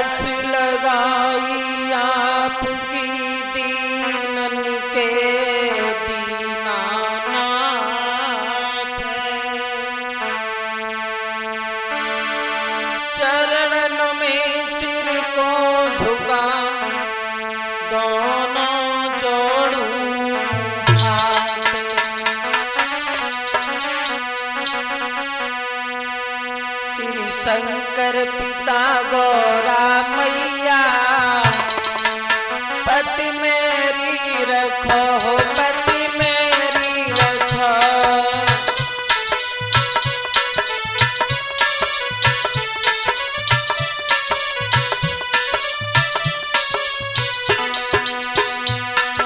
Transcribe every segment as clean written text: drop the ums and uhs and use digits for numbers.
आस लगाई आपकी दीनन के दीनानाथ। चरणन में सिर को झुका दोनों जोड़ूं हाथ। श्री शंकर पिता गौरा मैया पति मेरी रखो हो पति मेरी रखो।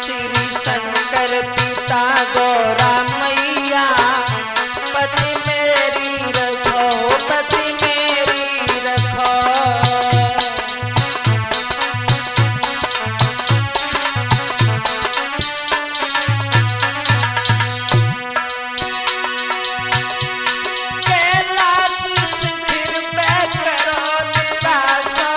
श्री शंकर पिता गौरा मैया पति मेरी रखो पति मेरी रखो। कैलाश शिखर पे करो निवासो,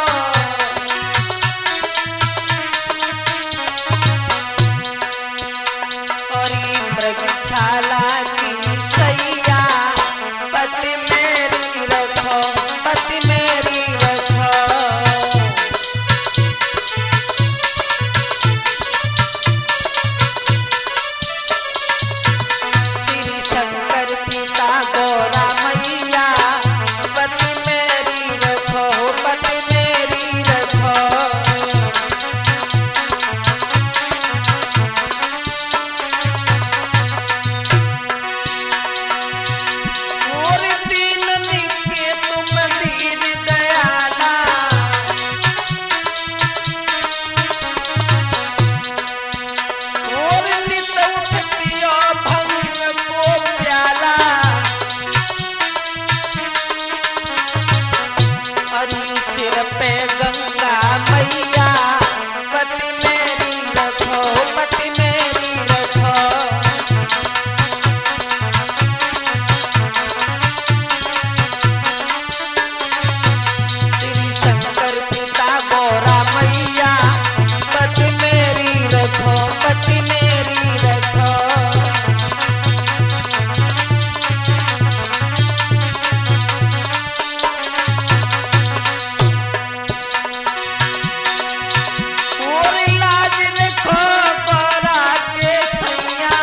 और मृगशाला की सैया पति मेरी रखो पति मेरी रखो। श्री शंकर पिता गौरा मैया पति मेरी रखो पति मेरी रखो। और दीनन के तुम दीन दयाला, और नित उठतियो भंग को प्याला। हरि सिर पे गंगा मैया पति मेरी रखो पति मेरी रखो। श्री शंकर पिता गौरा मैया पति मेरी रखो पति मेरी रखो। और लाज रखो गौरा के सैया,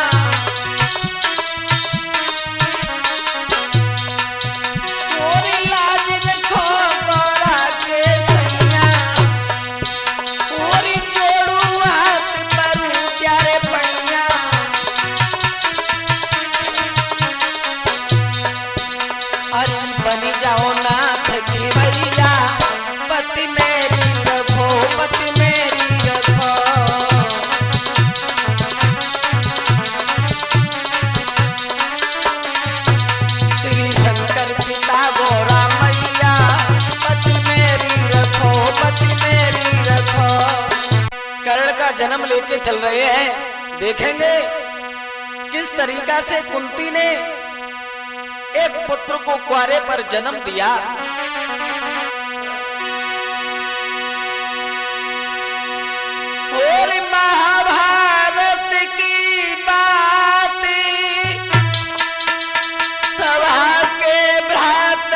और लाज रखो गौरा के सैया। और जोड़ू हाथ करूं प्यारे पैया, अरे बन जाओ नाथ की भैया पति मेरी रखो पति मेरी रखो। श्री शंकर पिता गौरा मैया पति मेरी रखो पति मेरी रखो। कर्ण का जन्म लेके चल रहे हैं, देखेंगे किस तरीका से कुंती ने एक पुत्र को कुआरे पर जन्म दिया। और महाभारत की बात सभा के भ्रात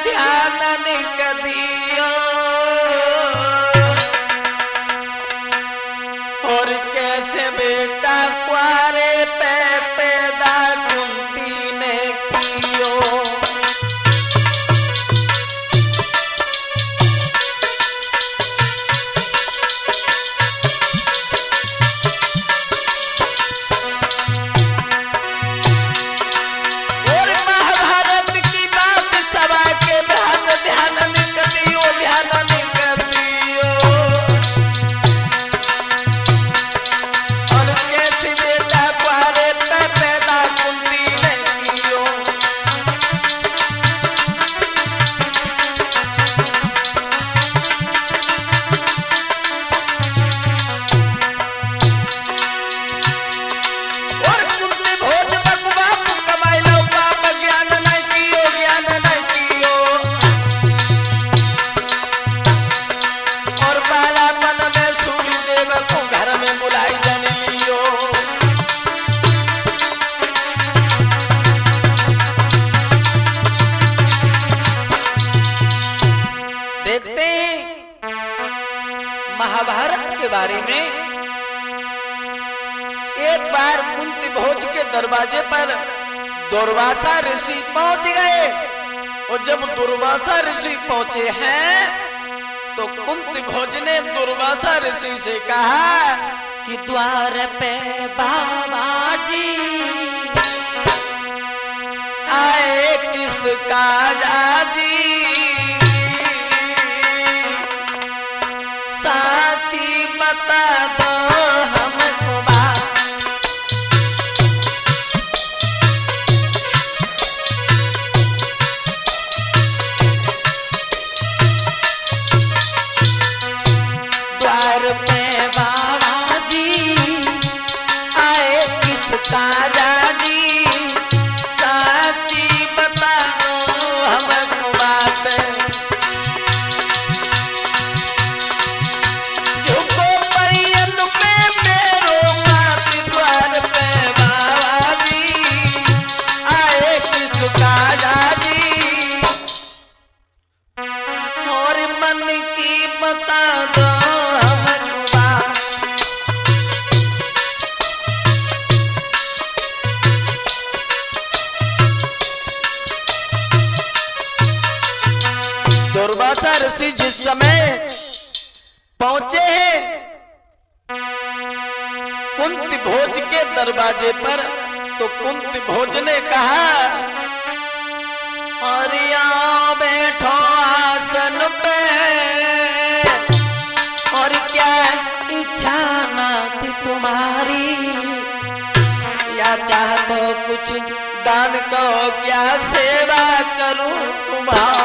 ध्यान निकदियो, और कैसे बेटा कुआरे पे पैदा कुंती ने कियो। महाभारत के बारे में। एक बार कुंती भोज के दरवाजे पर दुर्वासा ऋषि पहुंच गए, और जब दुर्वासा ऋषि पहुंचे हैं तो कुंती भोज ने दुर्वासा ऋषि से कहा कि द्वार पे बाबा जी आए किसका जाजी, साची बता दो हमको बात। द्वार पे बाबा जी आए किसका जाजी, साची बता दो हमको बात। झुको पैयन पे मेरो बात, द्वार पे बाबा जी आए किसका जाजी, और मन की बता दो हमको बात। दुर्वासा ऋषि जिस समय पहुंचे हैं कुंती भोज के दरवाजे पर, तो कुंती भोज ने कहा अरे आओ बैठो आसन पे, और क्या इच्छा ना थी तुम्हारी, या चाहतो कुछ दान कहो, क्या सेवा करूं तुम्हारी।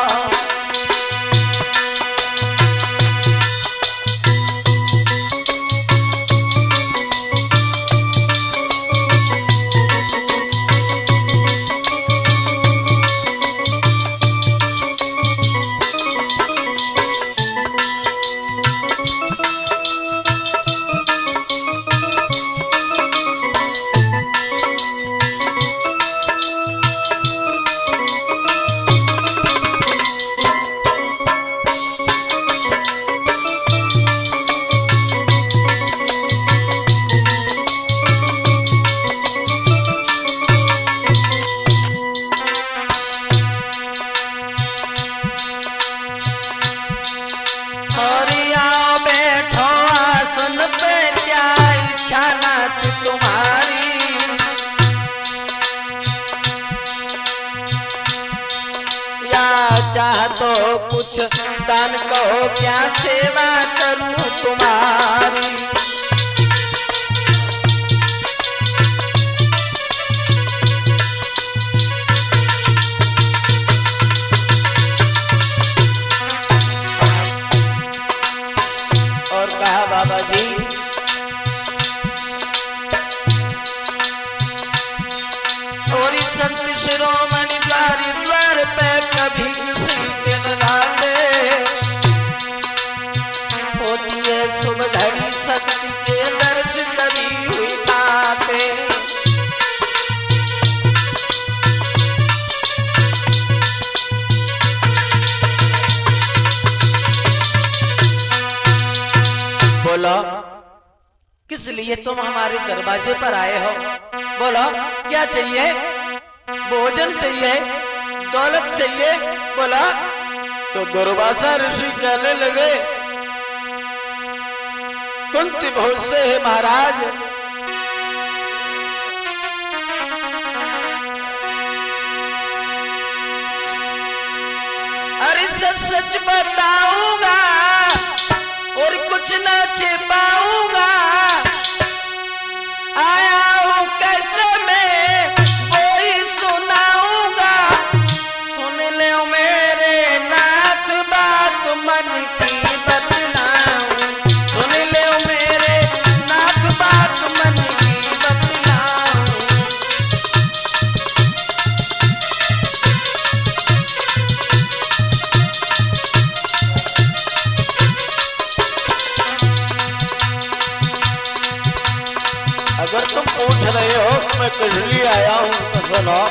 चाहतो कुछ दान कहो, क्या सेवा करूं तुम्हारी। और कहा बाबा जी और संत शिरोमणि द्वार पे कभी किसी के न लाते, होती है शुभ घड़ी शक्ति के दर्श कभी हुई पाते। बोलो किस लिए तुम हमारे दरवाजे पर आए हो, बोलो क्या चाहिए, भोजन चाहिए, दौलत चाहिए, बोला। तो दुर्वासा ऋषि कहने लगे कुंती भोज से है महाराज, अरे सच बताऊंगा और कुछ ना छिपाऊंगा, आया हूं कैसे मैं वो ही सुनाऊंगा, सुन ले मेरे नाथ बात मन की बतलाऊं, सुन ले मेरे नाथ बात मन की बतलाऊं। अगर तुम पूछ रहे हो कि मैं किस लिए आया हूं तो सुनो।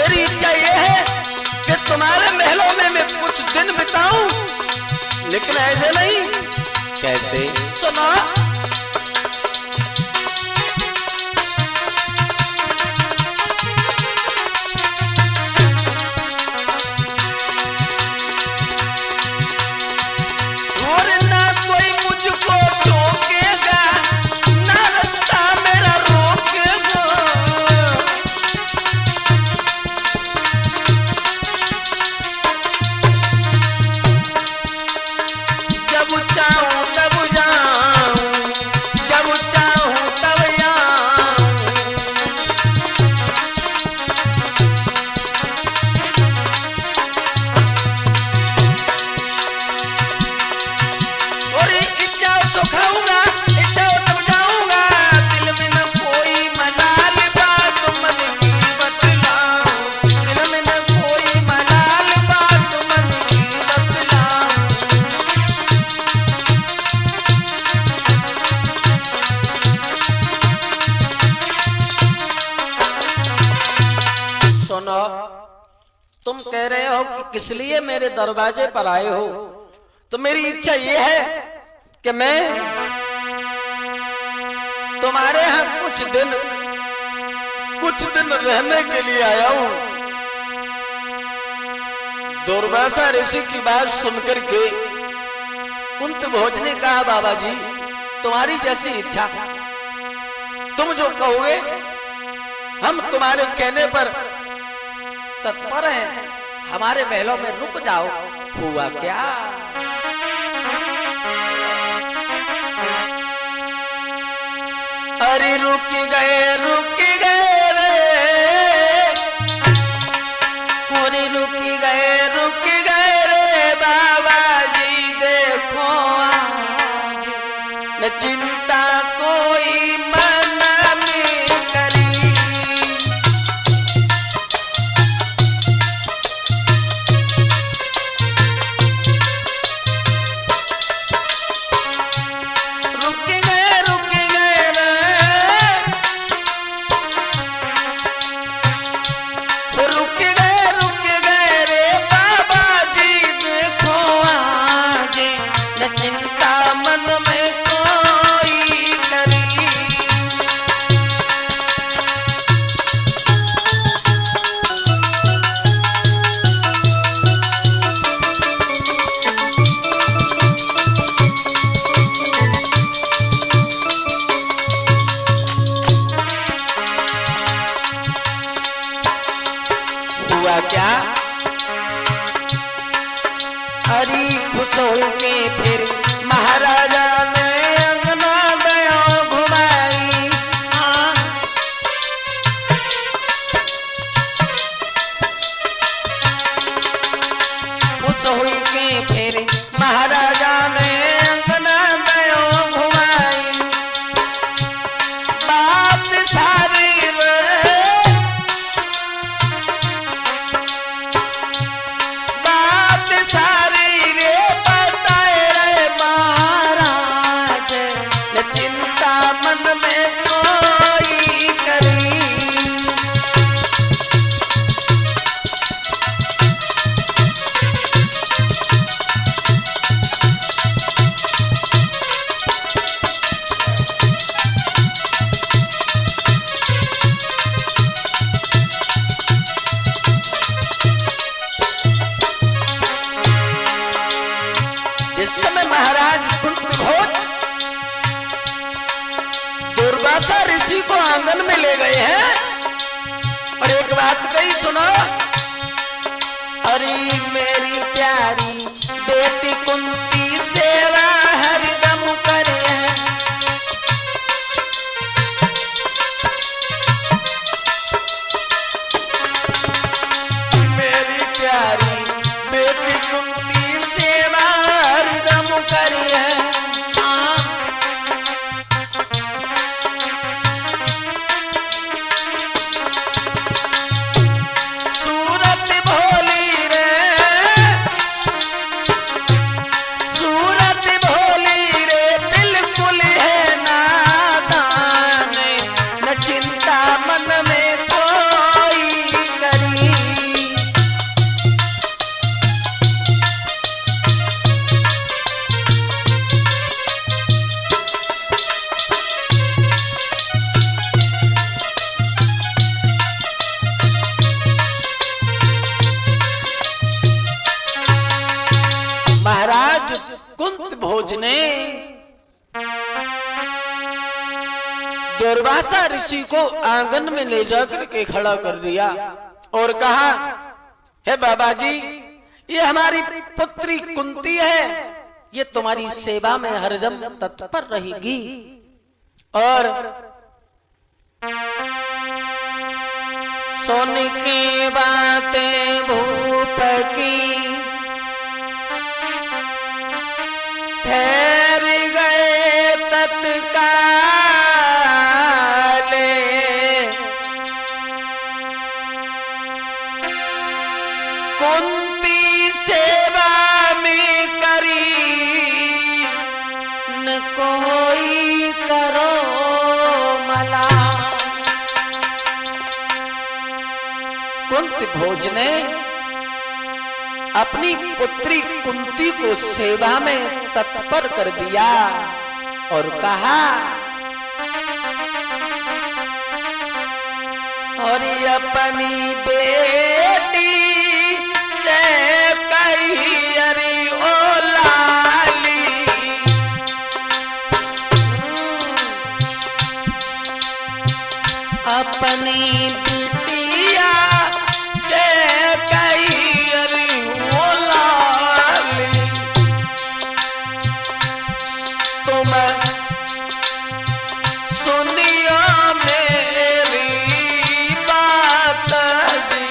मेरी इच्छा यह है कि तुम्हारे महलों में मैं कुछ दिन बिताऊं, लेकिन ऐसे नहीं। कैसे? सुनो, और ना कोई मुझको टोकेगा, ना रास्ता मेरा रोकेगा। जब चाहूं तब जाऊं, जब चाहूं तब आऊं। और इच्छा सो खाऊंगा, इच्छा तब जाऊंगा। दिल में न कोई मलाल, बात मन की बतलाऊं। दिल में न कोई मलाल, बात मन की बतलाऊं। सुनो, तुम कह रहे हो कि किस लिए मेरे दरवाजे पर आए हो, तो मेरी इच्छा यह है कि मैं तुम्हारे यहां कुछ दिन रहने के लिए आया हूं। दुर्वासा ऋषि की बात सुनकर के कुंत भोज ने कहा, बाबा जी तुम्हारी जैसी इच्छा, तुम जो कहोगे हम तुम्हारे कहने पर तत्पर हैं। हमारे महलों में रुक जाओ। हुआ क्या? अरे रुक गए रे, अरे रुक गए रे बाबा जी, देखो आज मैं चिंता कोई मन में करी। रुक गए रे, रुक गए रे बाबा जी, देखो आज न चिंता मन में कोई करी। हुआ क्या? अरे खुश हो के फिर महाराजा ने अंगना दया घुमाई। खुश हो के फिर महाराजा ने अंगना दया घुमाई। बात सारी सारी रे बताए रे महाराज, न चिंता मन में कोई करी। जिस समय महाराज कुंत भोज दुर्वासा ऋषि को आंगन में ले गए हैं और एक बात कही, सुनो। अरे मेरी प्यारी बेटी कुंती सेवा हरदम करे है। मेरी प्यारी बेटी कुंती सेवा हरदम करे है। सूरत भोली रे, कुंत भोज ने दुर्वासा ऋषि को आंगन में ले जाकर के खड़ा कर दिया और कहा, हे बाबा जी, ये हमारी पुत्री कुंती है, ये तुम्हारी सेवा में हरदम तत्पर रहेगी। और सुन की बातें भूप की ठहर गए तत्काल, कुंती सेवा में करी न कोई करो मला। कुंती भोज ने अपनी पुत्री कुंती को सेवा में तत्पर कर दिया और कहा, और अपनी बेटी से कही अरे ओ लाली, अपनी बिटिया से कही अरे ओ लाली, तुम सुनियो मेरी बात जी।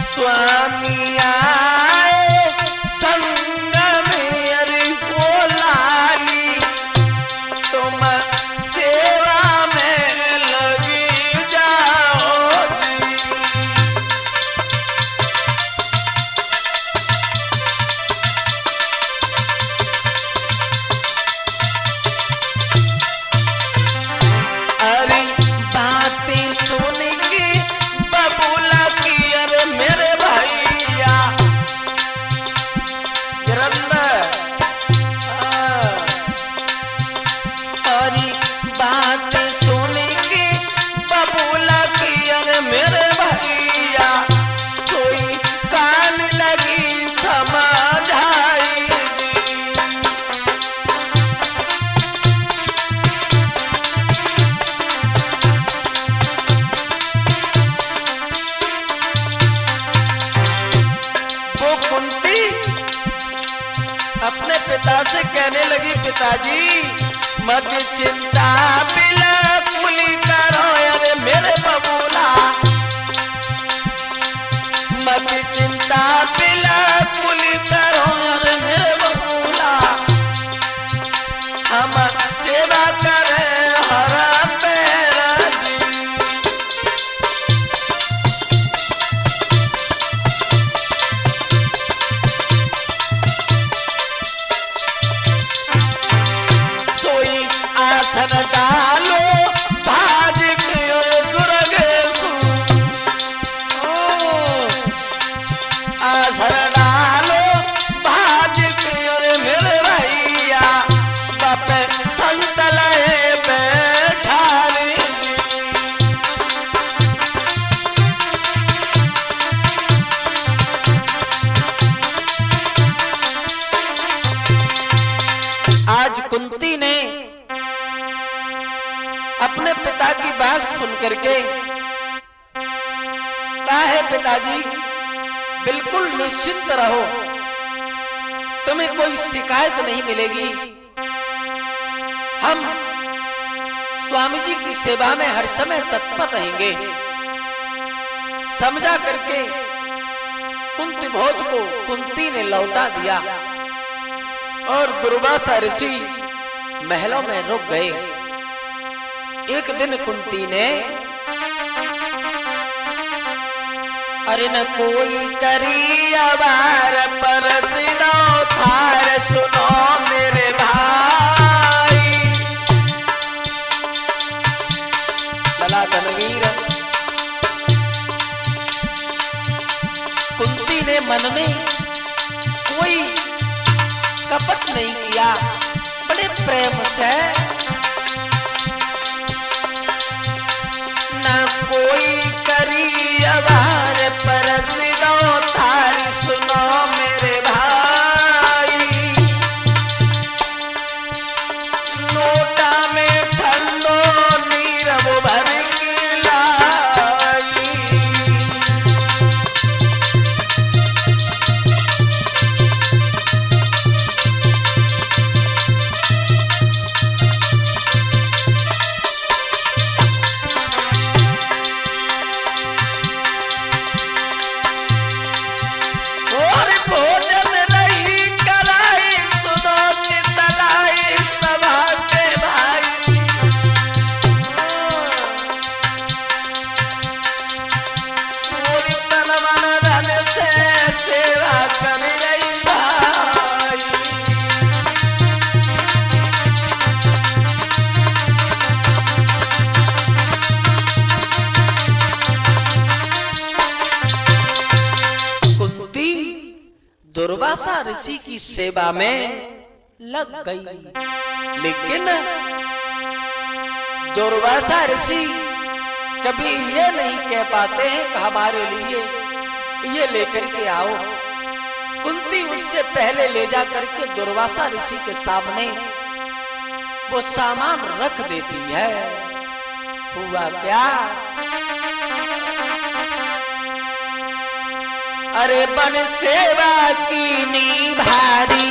स्वामी आए संग में अरे ओ लाली, तुम सेवा में लगी जाओ जी। अरे बातें सुन के बबूला की अरे मेरे भैया गिरंदर, अरे बात सुन के बबूला की अरे मेरे भैया, सोई कान लगी समझाई जी। वो कुंती अपने पिता से कहने लगी, पिताजी मत चिंता बिल्कुल करो अरे मेरे बबूला, मत चिंता बिल्कुल करो अरे मेरे बबूला, हम सेवा करें हर पैर जी। सोई आसन डालो भाज के दुर्ग सु, आसन डालो भाज के मेरे भैया, बाप संतल बैठा रे जी। आज कुंती ने अपने पिता की बात सुन करके कहा, है पिताजी बिल्कुल निश्चिंत रहो, तुम्हें कोई शिकायत नहीं मिलेगी, हम स्वामी जी की सेवा में हर समय तत्पर रहेंगे। समझा करके कुंती भोज को कुंती ने लौटा दिया और दुर्वासा ऋषि महलों में रुक गए। एक दिन कुंती ने, अरे न कोई करी अवार पर सिनो थार, सुनो मेरे भाई, चला धनवीर ने मन में कोई कपट नहीं किया, बड़े प्रेम से न कोई करी अवार परस दो थारी सुनो मेरे भाई, नोटा में ठंडो नीरव भर की लाई। दुर्वासा ऋषि की सेवा में लग गई, लेकिन दुर्वासा ऋषि कभी ये नहीं कह पाते हैं कि हमारे लिए ये लेकर के आओ। कुंती उससे पहले ले जा करके दुर्वासा ऋषि के सामने वो सामान रख देती है। हुआ क्या, अरे बन सेवा की नी भारी,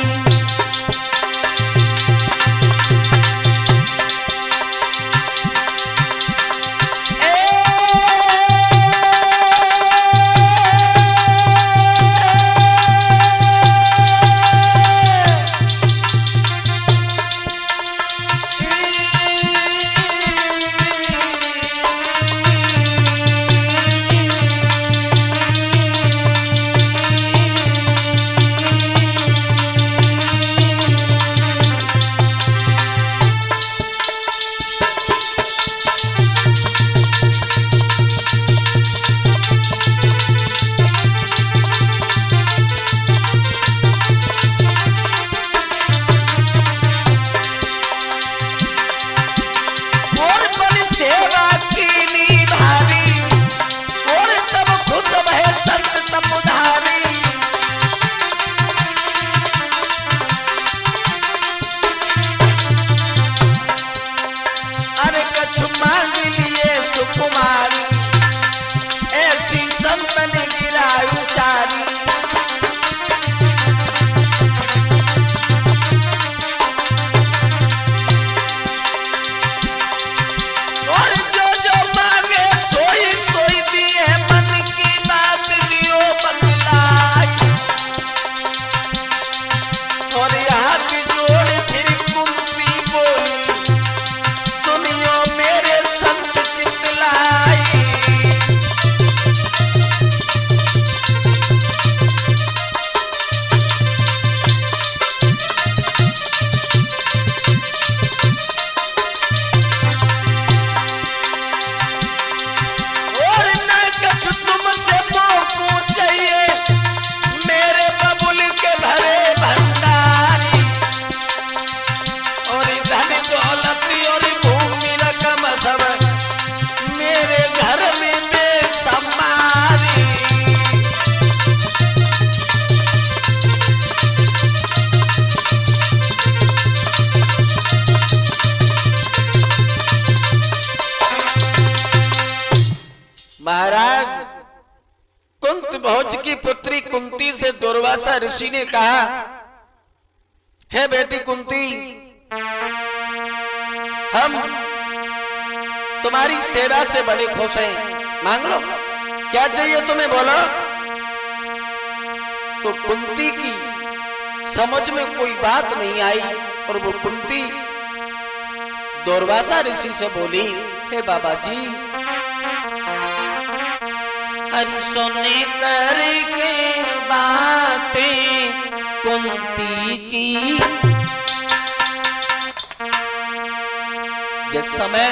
महाराज कुंत भोज की पुत्री कुंती से दुर्वासा ऋषि ने कहा, हे बेटी कुंती, हम तुम्हारी सेवा से बड़े खुश हैं, मांग लो क्या चाहिए तुम्हें, बोलो। तो कुंती की समझ में कोई बात नहीं आई और वो कुंती दुर्वासा ऋषि से बोली, हे बाबा जी, हरि सोने करके बातें कुंती की, जिस समय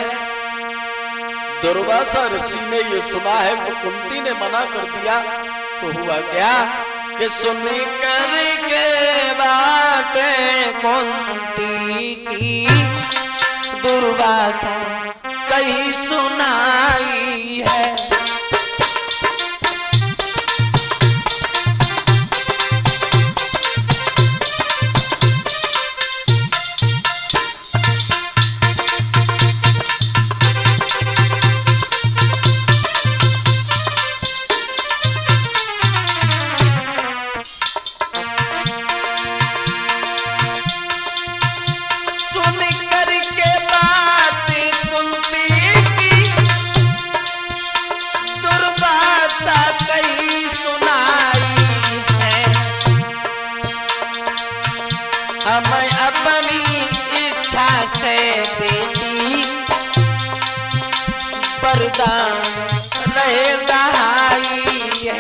दुर्वासा ऋषि ने ये सुना है कि कुंती ने मना कर दिया, तो हुआ क्या, कि सुन कर के बातें कुंती की दुर्वासा कहीं सुनाई है। हमें अपनी इच्छा से बेटी वरदान रहेगा ही है।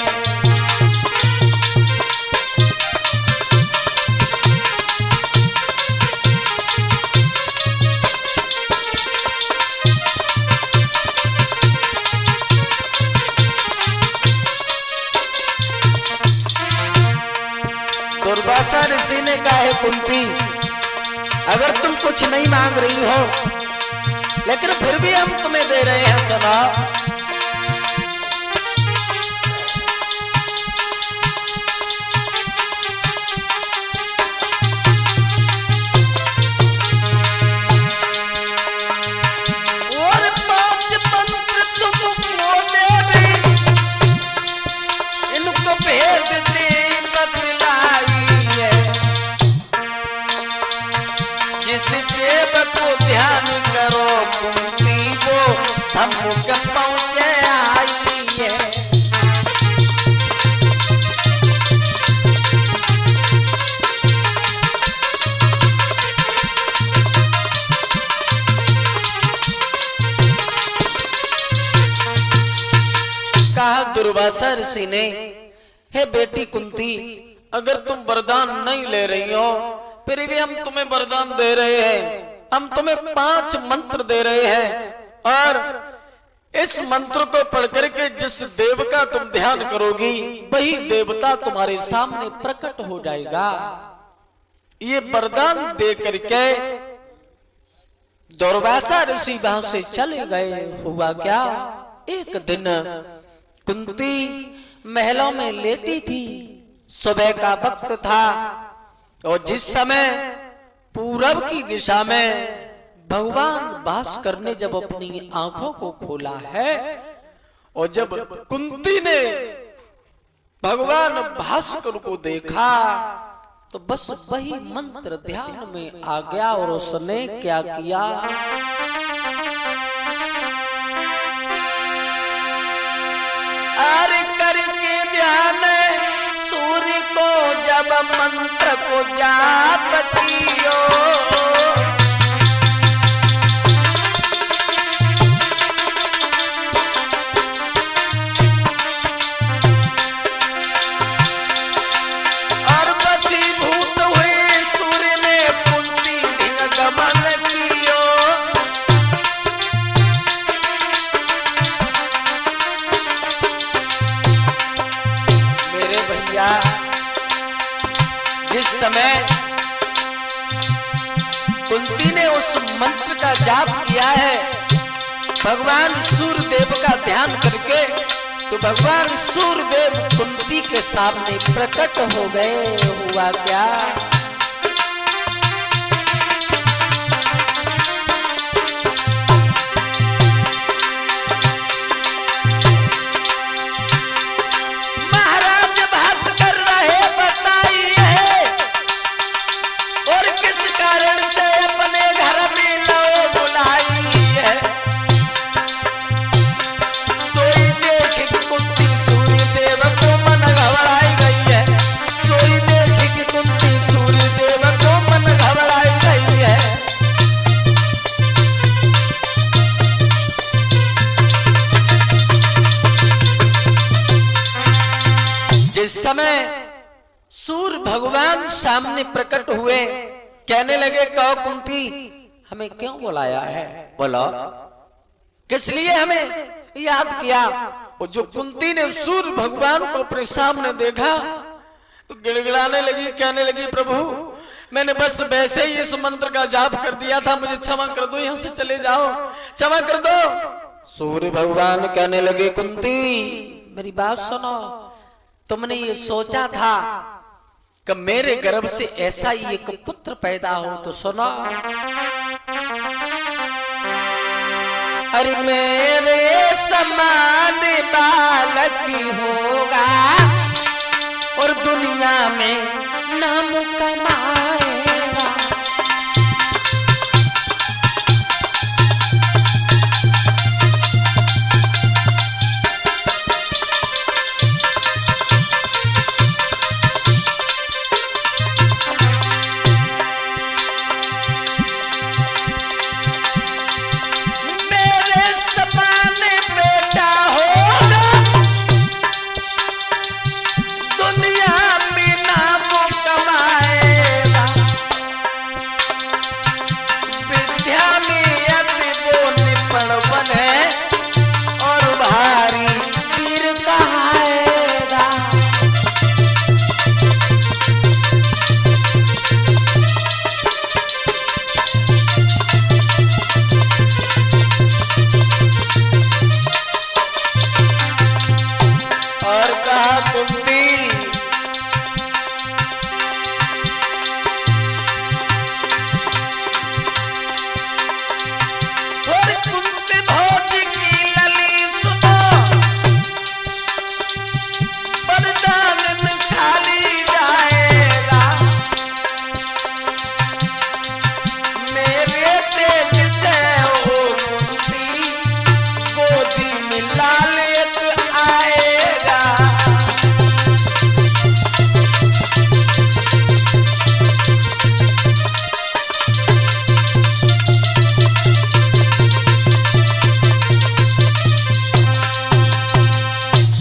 दुर्वासा ऋषि ने कहा है कुंती, अगर तुम कुछ नहीं मांग रही हो लेकिन फिर भी हम तुम्हें दे रहे हैं, सुनो। और 5 मंत्र तुमको देवी, इनको भेद दे बतलाई है। जिस देव को ध्यान करो कुंती वो सम्मुख पहुंचे आई है। कहा दुर्वासा ऋषि ने, हे बेटी कुंती, अगर तुम वरदान नहीं ले रही हो फिर भी हम तुम्हें वरदान दे रहे हैं। हम तुम्हें 5 मंत्र दे रहे हैं और इस मंत्र को पढ़ करके जिस देव का तुम ध्यान करोगी वही देवता तुम्हारे सामने प्रकट हो जाएगा। ये वरदान दे करके दुर्वासा ऋषि वहां से चले गए। हुआ क्या, एक दिन कुंती महलों में लेटी थी, सुबह का वक्त था और जिस समय पूरब की दिशा में भगवान भास्कर ने जब अपनी आंखों को खोला है और जब कुंती ने भगवान भास्कर को देखा तो बस वही मंत्र ध्यान में आ गया और उसने क्या किया, अरे करके ध्यान सूर्य को जब मंत्र को जाप कियो, और वशीभूत हुए सूर्य ने कुंती गमन कियो। मेरे भैया, जिस समय कुंती ने उस मंत्र का जाप किया है भगवान सूर्यदेव का ध्यान करके, तो भगवान सूर्यदेव कुंती के सामने प्रकट हो गए। हुआ क्या, महाराज भास्कर रहे बताइए और किस कारण से अपने घर में लो बुलाई है। सोई देख कुंती सूर्यदेव को मन घबराई गई है। सोई देख कुंती सूर्यदेव को मन घबराई गई है। जिस समय सूर्य भगवान सामने प्रकट हुए, कहने लगे, कहो कुंती, हमें क्यों बुलाया है, बोलो किस लिए हमें याद किया। और जो कुंती ने सूर्य भगवान को अपने सामने देखा तो गिड़गिड़ाने लगी, कहने लगी प्रभु मैंने बस वैसे ही इस मंत्र का जाप कर दिया था, मुझे क्षमा कर दो, यहां से चले जाओ, क्षमा कर दो। सूर्य भगवान कहने लगे कुंती मेरी बात सुनो, तुमने ये सोचा था कि मेरे गर्भ से ऐसा ही एक पुत्र पैदा हो, तो सुनो अरे मेरे समान बालक होगा और दुनिया में नाम कमाएगा।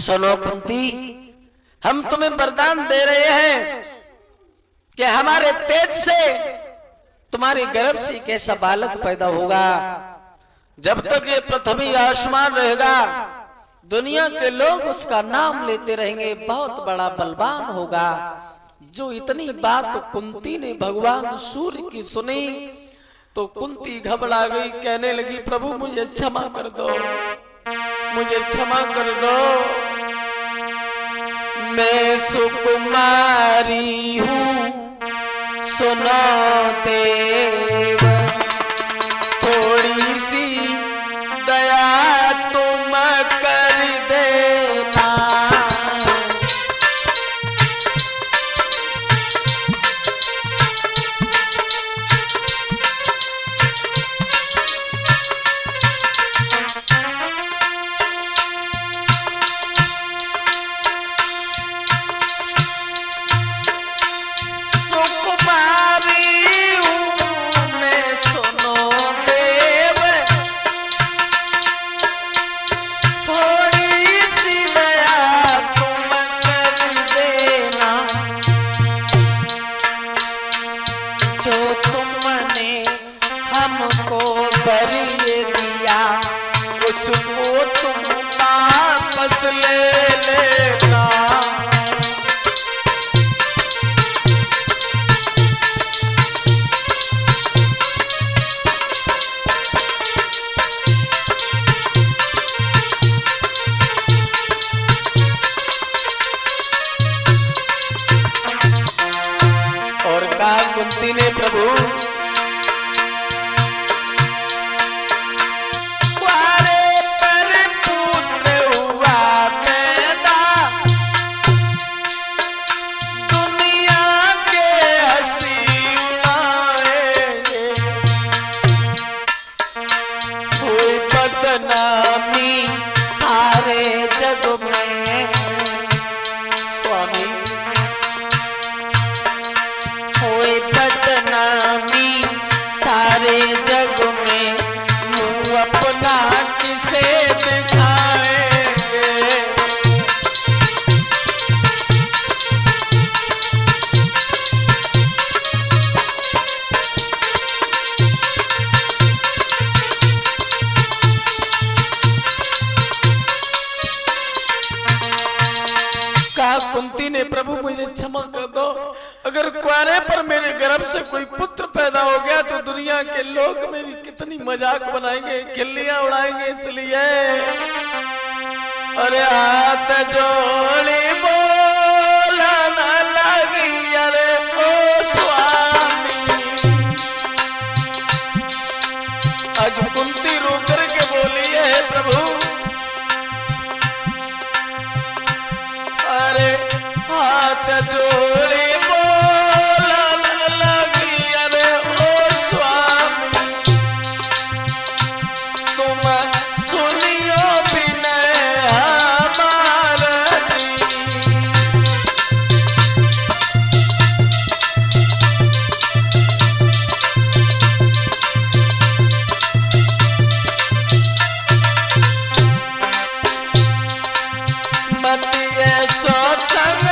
सुनो कुंती, हम तुम्हें वरदान दे रहे हैं कि हमारे तेज से तुम्हारे गर्भ से एक ऐसा बालक पैदा होगा, जब तक ये पृथ्वी आसमान रहेगा दुनिया के लोग उसका नाम लेते रहेंगे, बहुत बड़ा बलवान होगा। जो इतनी बात कुंती ने भगवान सूर्य की सुनी तो कुंती घबरा गई, कहने लगी प्रभु मुझे क्षमा कर दो, मुझे क्षमा कर दो, मैं सुकुमारी हूँ सुनो देव, थोड़ी सी दया तुम कर देना। उसको तुम वापस ले लेना। और कहा कुंती ने प्रभु बदनामी सारे जग में स्वामी, होए बदनामी सारे जग में, मुँह अपना किसे दिखाएंगे। कुंती ने, प्रभु मुझे क्षमा कर दो, अगर कुआरे पर मेरे गर्भ से कोई पुत्र पैदा हो गया तो दुनिया के लोग मेरी कितनी मजाक बनाएंगे, खिल्लियां उड़ाएंगे, इसलिए अरे हाथ जोड़ी बोला न लगी, अरे ओ स्वामी। आज कुंती रो करके बोली है प्रभु, अरे हाथ जोड़ी बोला न लगी, अरे ओ स्वामी। तुम सुनियो विनय हमारा, मतिये सो संग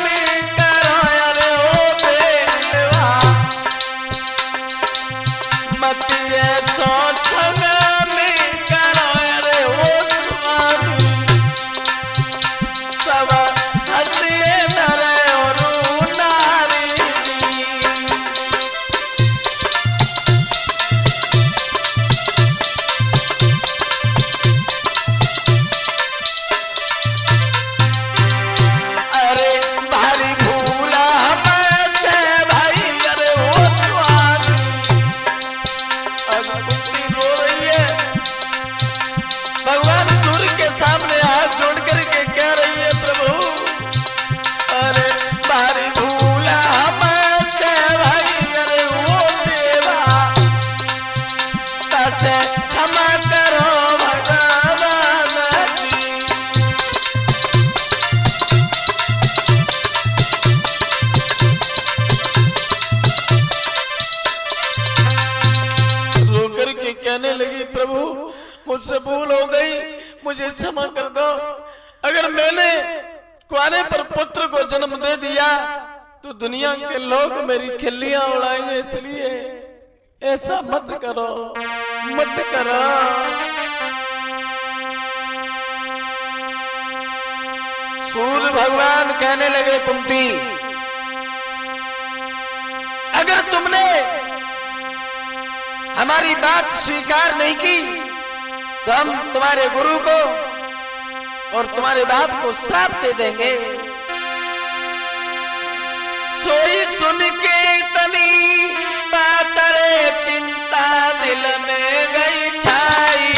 में करो, अरे ओ देवा। मतिये सो संग में करो, अरे ओ स्वामी। सब हंसिए नरे और नारी, अरे भारी भूला हमसे भाई, अरे ओ स्वामी। अब कुंती रो रही है, भगवान सूर्य के सामने हाथ जोड़ करके कह रही है प्रभु, अरे भारी भूला हमसे भाई, अरे ओ देवा। तसे क्षमा करो भगवान जी। रो करके कहने लगी, प्रभु मुझसे भूल हो गई, मुझे क्षमा कर दो। अगर मैंने कुआरे पर पुत्र को जन्म दे दिया तो दुनिया के लोग मेरी खिल्लियां उड़ाएंगे, इसलिए ऐसा मत करो, मत करो। सूर्य भगवान कहने लगे, कुंती अगर तुमने हमारी बात स्वीकार नहीं की तो हम तुम्हारे गुरु को और तुम्हारे बाप को श्राप दे देंगे। सोई सुन के तनी बात रे चिंता दिल में गई छाई।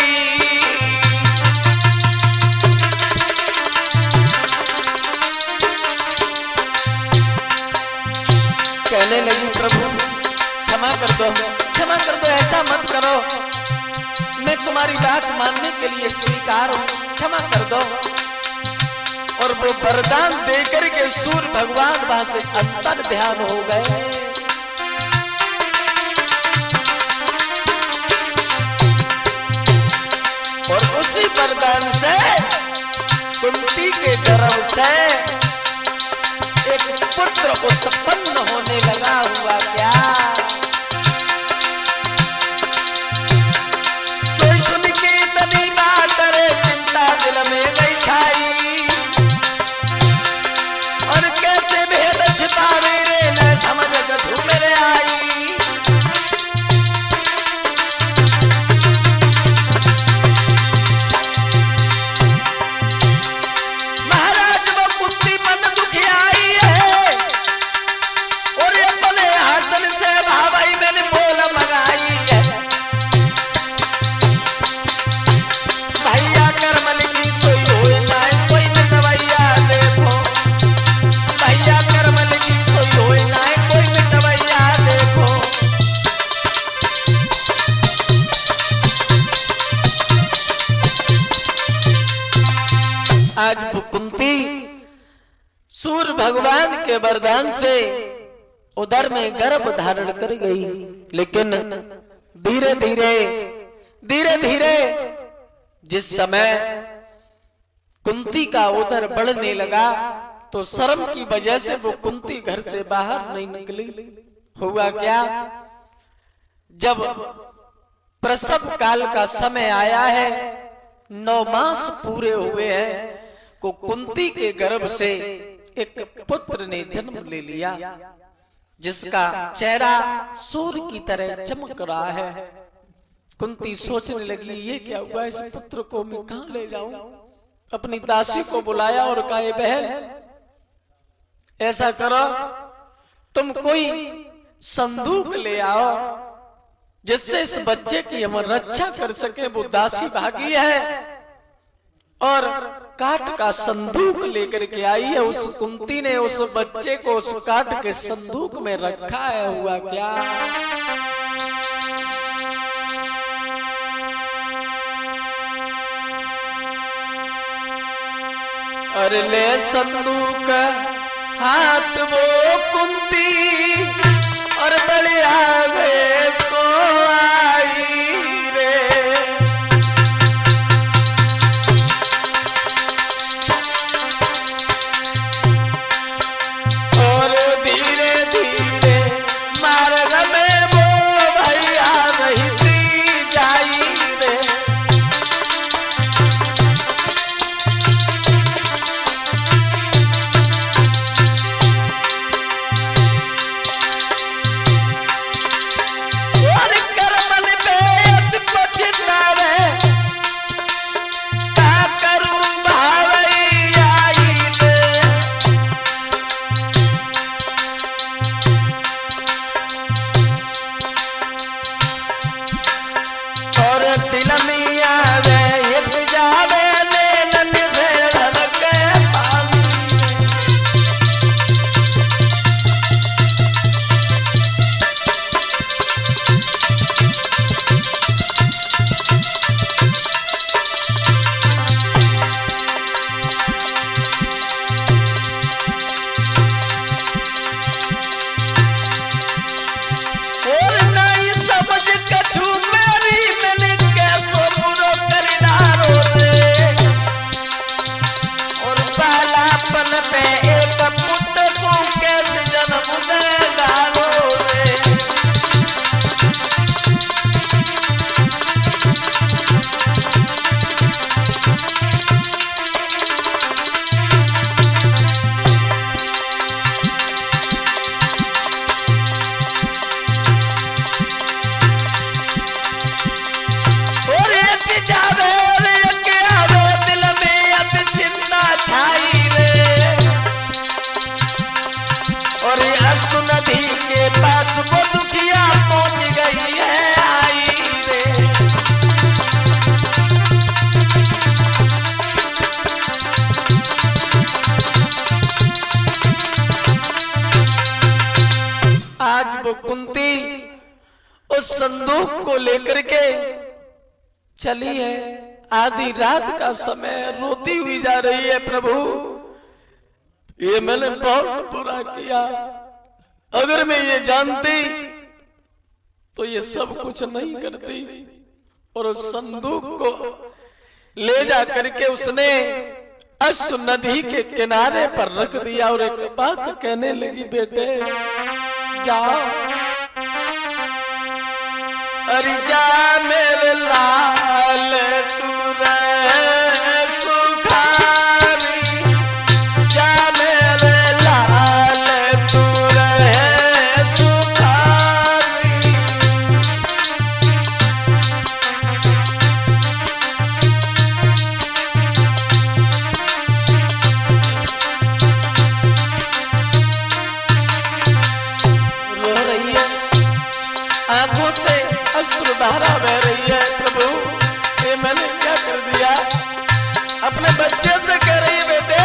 कहने लगी, प्रभु क्षमा कर दो, क्षमा कर दो, ऐसा मत करो, मैं तुम्हारी बात मानने के लिए स्वीकार हूं, क्षमा कर दो। और वो वरदान देकर के सूर्य भगवान वहां से अंतर ध्यान हो गए। और उसी वरदान से कुंती के गर्भ से एक पुत्र उत्पन्न होने लगा। हुआ क्या? सोई सुन के तनी बात रे चिंता दिल में गई छाई। और कैसे भेद छिपावे रे न समझ कछु मेरे आई। महाराज वो कुंती मन दुखियाई है और अपने हाथन से भाई मैंने बोल मंगाई है। भैया करमल की सोई होए नाय कोई में दवाइया देखो। भैया करमल की सोई होए नाय कोई में दवाइया देखो। आज कुंती सूर्य भगवान के वरदान से उदर में गर्भ धारण कर गई। लेकिन धीरे धीरे जिस समय कुंती का उदर बढ़ने लगा तो शर्म की वजह से वो कुंती घर से बाहर नहीं निकली। हुआ क्या? जब प्रसव काल का समय आया है, 9 मास पूरे हुए हैं, को कुंती के गर्भ से एक पुत्र ने जन्म ले लिया, जिसका चेहरा सूर्य की तरह चमक रहा है। कुंती सोचने लगी, ये क्या हुआ, इस पुत्र को मैं कहां ले जाऊं। अपनी दासी को बुलाया और कहा, बहन ऐसा करो, तुम कोई संदूक ले आओ जिससे इस बच्चे की हम रक्षा कर सके। वो दासी भागी है और काट का संदूक लेकर के आई है। उस कुंती ने उस बच्चे को उस काट के संदूक में रखा है। हुआ क्या, अरे ले संदूक हाथ वो कुंती और बड़े आगे को आई रे। और धीरे धीरे मार्ग में वो भैया रहती जाई रे। नदी के पास वो दुखिया पहुंच गई है आई रे। आज वो कुंती उस संदूक को लेकर के चली है। आधी रात का समय रोती हुई जा रही है, प्रभु ये मैंने बहुत बुरा किया, अगर मैं ये जानती तो ये सब कुछ नहीं करती। और उस संदूक को ले जा करके उसने अश्व नदी के किनारे पर रख दिया और एक बात कहने लगी, बेटे जाओ, अरे जा मेरे लाल तू रहे सुखारी, जा मेरे लाल तू रहे सुखारी। रो रही है, आंखों से अश्रुधारा बह रही है। प्रभु ये मैंने क्या कर दिया, अपने बच्चे से कह रही है, बेटे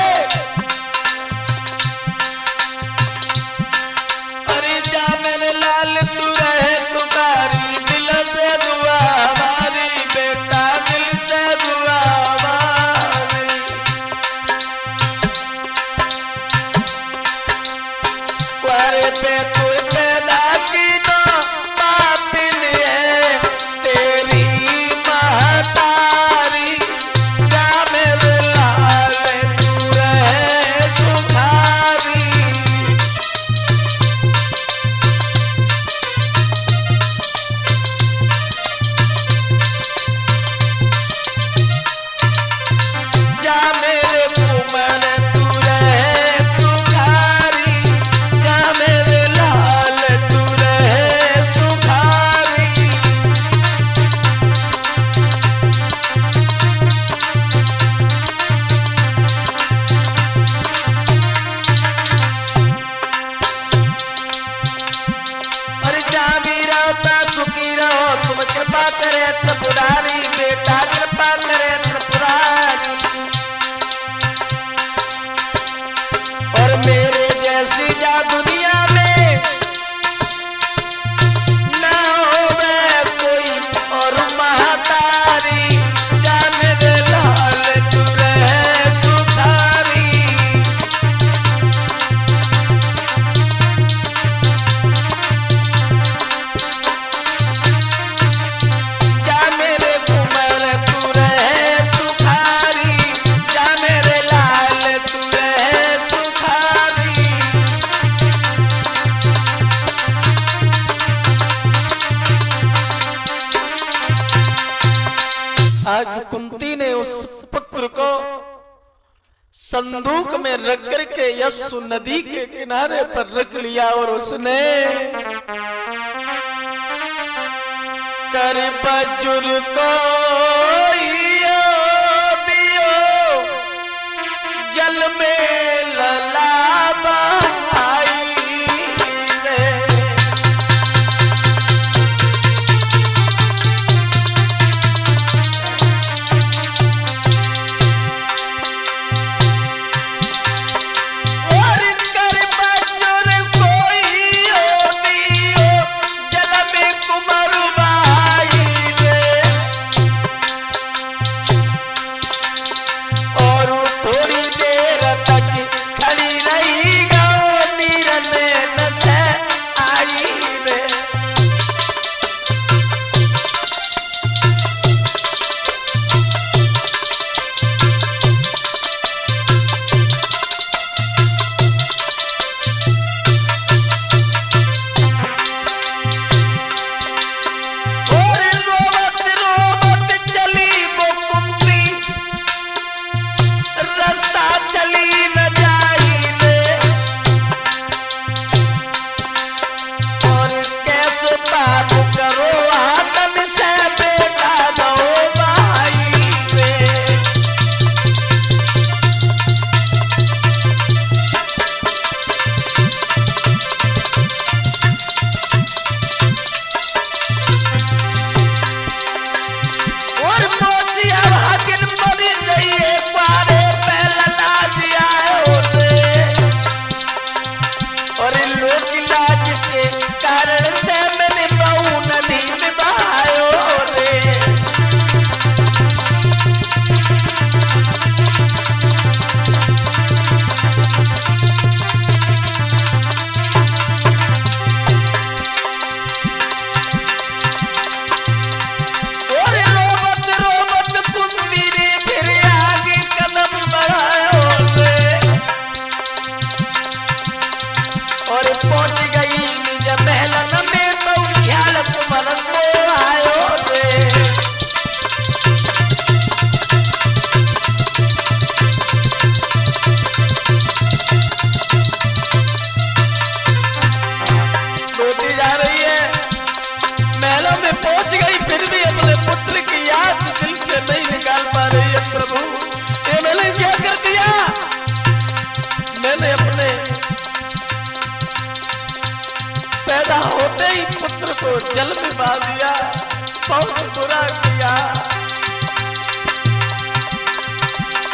अरे जा मेरे लाल तू रहे सुखारी, दिल से दुआ हमारी, बेटा दिल से दुआ हमारी। कुआरे पे तू पैदा की ना पापिन है तेरी महतारी, जा मेरे लाल तू रहे सुखारी। जा मेरे कुमन तू रहे सुखारी। कुंती ने उस पुत्र को संदूक में रख करके यस्सु नदी के किनारे पर रख लिया और उसने कर बजुर को दियो जल में ललाबा पुत्र को जल में डाल दिया, बहुत बुरा किया।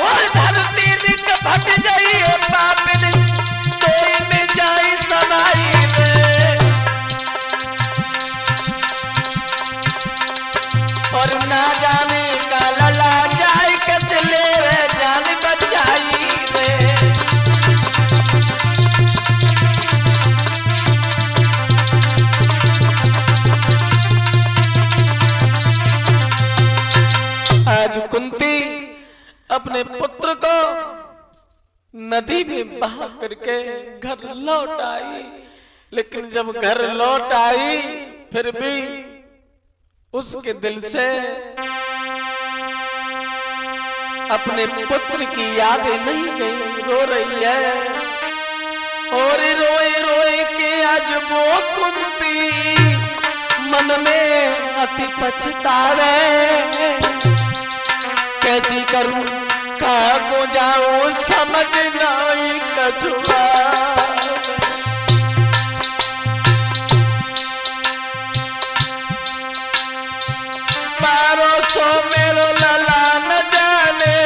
और धरती दिख फट जाई पापिन तोई में जाई समाई रे। और ना जाने का लला जाए कैसे ले रे जान बचाई रे। आज कुंती अपने पुत्र को नदी में बहा करके घर लौट आई, लेकिन जब घर लौट आई फिर भी उसके दिल से अपने पुत्र की यादें नहीं गई, रो रही है। और रोए रोए के आज वो कुंती मन में अति पछतावे। कैसी करूं कहाँ को जाऊं समझ नहीं कछुआ। बारो सो मेरो लला न जाने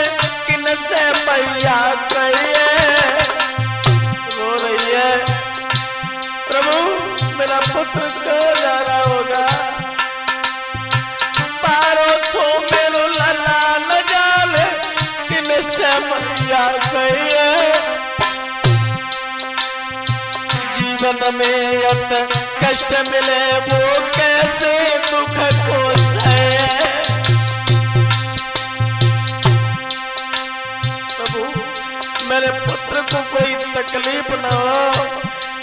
किन से मैया कहिए। रो रही है, प्रभु मेरा पुत्र कहाँ जा रहा होगा। बारो सो मेरो लला न जाने किन से मैया कहिए। जीवन में अत कष्ट मिले वो कैसे दुख को सहे। प्रभु मेरे पुत्र को कोई तकलीफ न हो,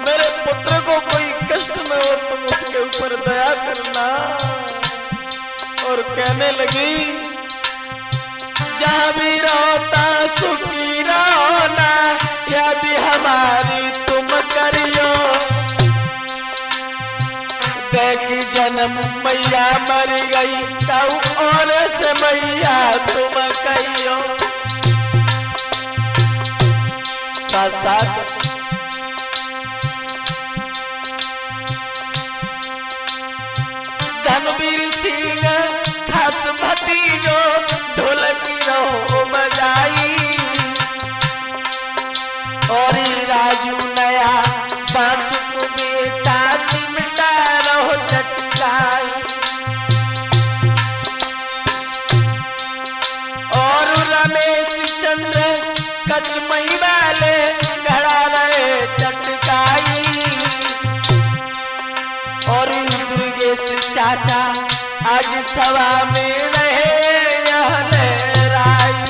मेरे पुत्र को कोई कष्ट न हो, तुम उसके ऊपर दया करना। और कहने लगी जहाँ भी रोता सुखी रोना, यदि हमारी तुम करियो। देखी जन्म मैया मर गई, कहूँ और से मैया तुम कहियो। साथ साथ धनवीर सिंह खास भतीजो ढोलकी रहो बजाई, और राजू नया बांस को बेटा चिमटा रहो चटकाई, और रमेश चंद्र कचमई वाले घड़ा रहे चटकाई, और दुर्गेश चाचा आज सभा में रहे यह लहराई।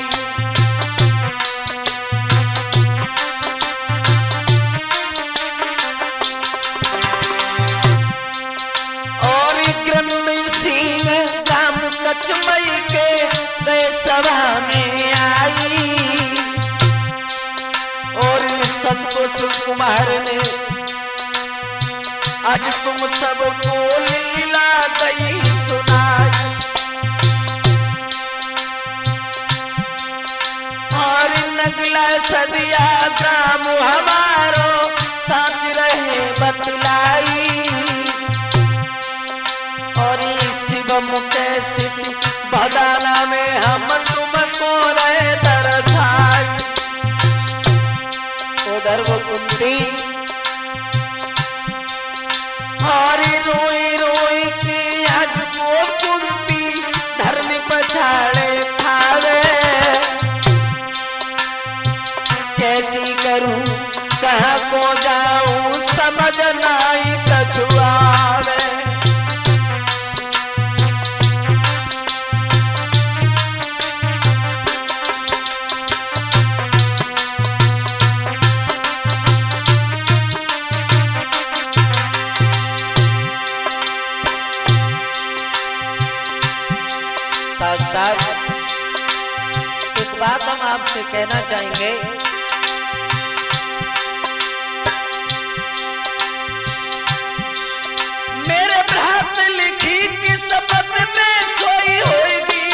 और ग्रम्य सिंह राम कचमई के वे सभा में आई, और संतोष कुमार ने आज तुम सबको लीला गई सुनाई, और नगला सदिया ग्राम हमारो साथ रहे बतलाई, और शिवम के सिटी बदाना में हम तुमको रहे दरसाई। उधर वो कुंती और रोई रोई के आज वो कुंती धरनी पछाड़े खावे, कैसी करूं कहाँ को जाऊं समझ नाई कछुआवे। साथ साथ एक बात हम आपसे कहना चाहेंगे, मेरे भ्रात लिखी किस्मत में सोई होगी,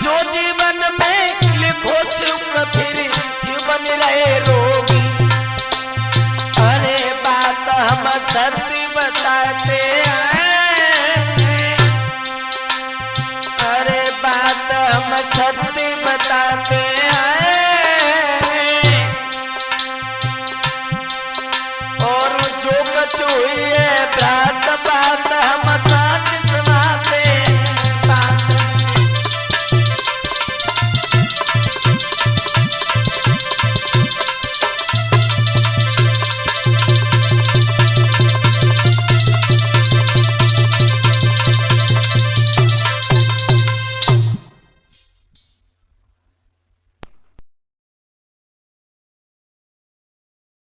जो जीवन में लिखो सुख फिर बन रहे रोगी। अरे बात हम सत्य बताते हैं, अरे बात हम सत्य बताते हैं।